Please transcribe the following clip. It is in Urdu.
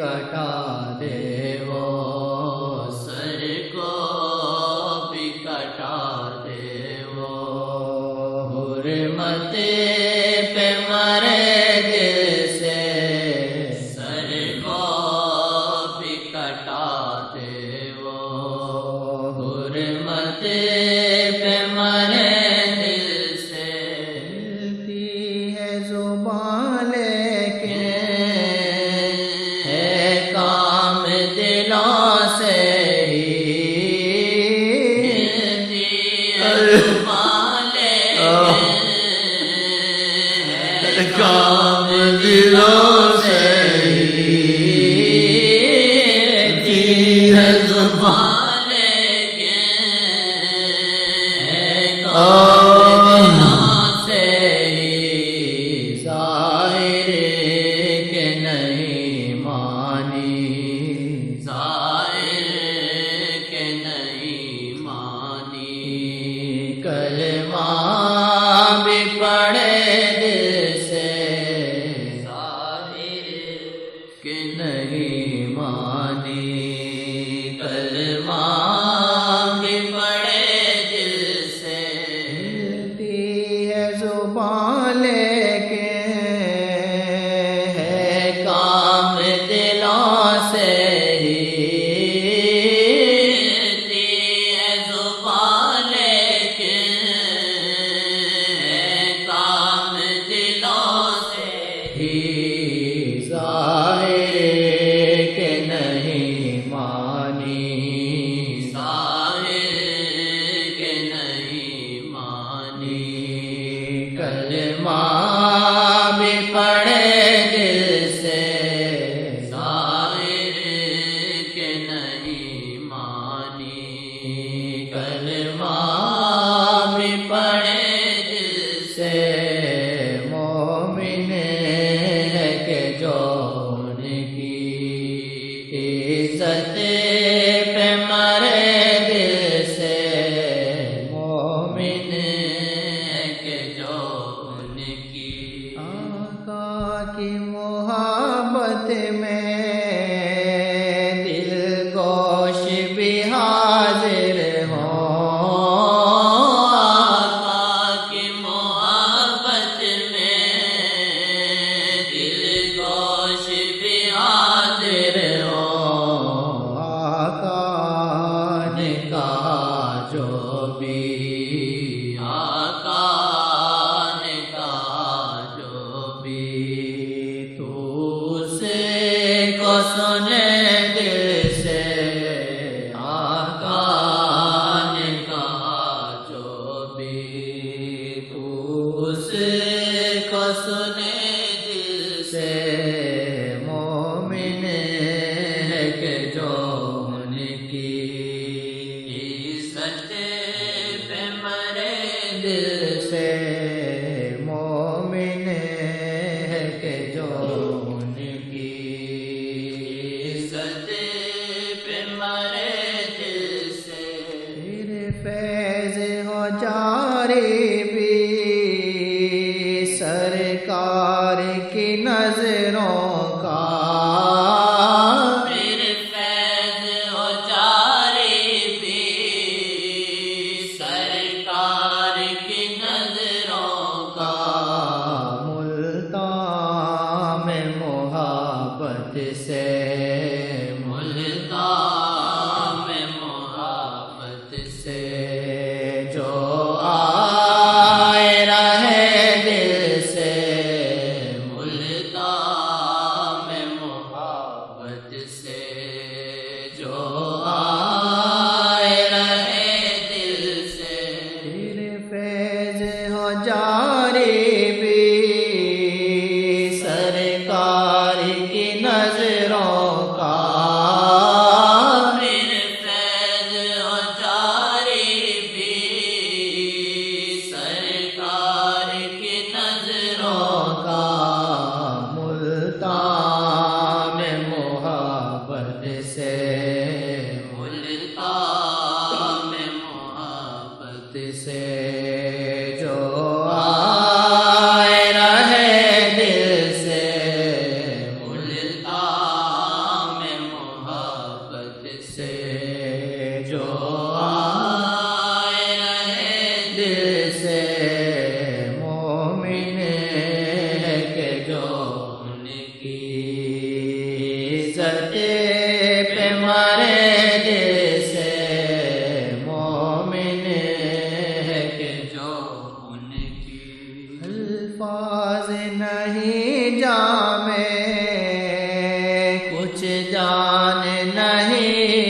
کٹا دے وہ، سر کو بھی کٹا دے وہ، حرمت پہ مرے دل سے، سر کو بھی کٹا دے وہ، حرمت پہ مرے دل سے، ملتی ہے زبان لیکن ہے کام دلوں سے ہی، ملتی ہے زبان لیکن ہے کام دلوں سے ہی، ہے زبان لیکن ہے دلوں سے ہی، ظاہر کہ نہیں مانی، ظاہر کہ نہیں مانی، کلمہ بھی پڑھے دل سے، ظاہر کہ نہیں مانی، کلمہ بھی پڑے دل سے، ملتی ہے زبان لیکن ہے کام دلوں سے ہی، ملتی ہے زبان لیکن ہے کام دلوں سے ہی، ظاہر کہ نہیں مانی، ظاہر کہ نہیں مانی، کلمہ بھی پڑھے دل سے، ظاہر کہ نہیں مانی، کلمہ بھی پڑھے دل سے، مومن ہے کہ جو ان کی عزت پہ مرے دل سے، مومن ہے کہ جو ان کی آقا کی محبت میں دل گوش بھی حاضر ہوں، آقا کی محبت میں دل گوش بھی حاضر ہو، آقا نے کہا جو بھی، آقا نے کہا جو بھی، تو اسے کو سنے دل سے، آقا نے کہا جو بھی، تو اس کو سنے دل سے، مومن ہے کہ جو ان کی عزت پہ مرے دل سے، مومن ہے کہ جو ان کی عزت پہ مرے دل سے، پھر فیض ہو جاری بھی سرکار کی نظروں کا، پھر فیض ہو جاری بھی سرکار کی نظروں کا، ملتان میں محبت سے، ملتان میں محبت سے، جو آئے رہے دل سے، ملتان میں محبت سے، جو آئے رہے دل سے، پھر فیض ہو جاری بھی سرکار کی نظروں کا، پھر فیض ہو جاری بھی سرکار کی نظروں کا، ملتان میں محبت سطح پہ مرے جیسے مومن ہے کہ جو ان کی الفاظ نہیں جامے کچھ جان نہیں